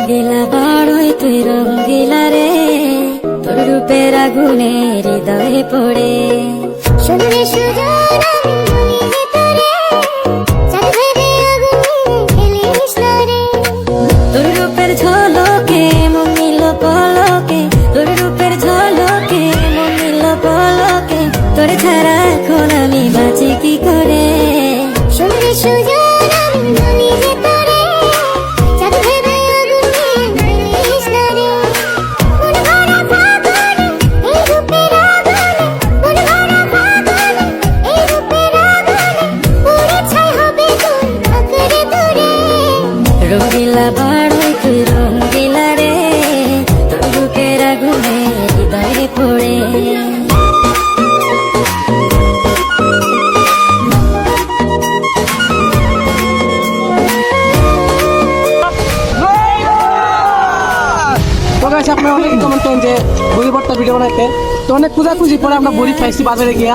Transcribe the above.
রঙ্গিলা বাড়ই তুই রঙ্গিলা রে, তোর রূপের আগুনে হৃদয়ে পড়ে। শুনলে সুজন আমি বলি যে তোরে, চাঁদের আগুনে খেলিস না রে। তোর রূপের ঝলকে মন নিল পলকে, তোর রূপের ঝলকে মন নিল পলকে, তোর ছাড়া এখন আমি বাঁচি কি করে। শুনলে সুজন আমি বলি যে তোরে, চাঁদের আগুনে খেলিস না রে। মন ভরা ফাগুনে এই রূপের আগুনে, মন ভরা ফাগুনে এই রূপের আগুনে, পুরে ছাই হবে তোর আঁকড়ে ধরে। রঙ্গিলা বাড়ই তুই রঙ্গিলা রে, তোর রূপের আগুনে হৃদয়ে পড়ে। তো গাইস আপনারা অনেক কমেন্ট করেন যে বড়ি ভর্তা ভিডিও বানাইতে, তো অনেক খোঁজাখুঁজি পরে আমরা বড়ি পাইছি বাজারে গিয়া।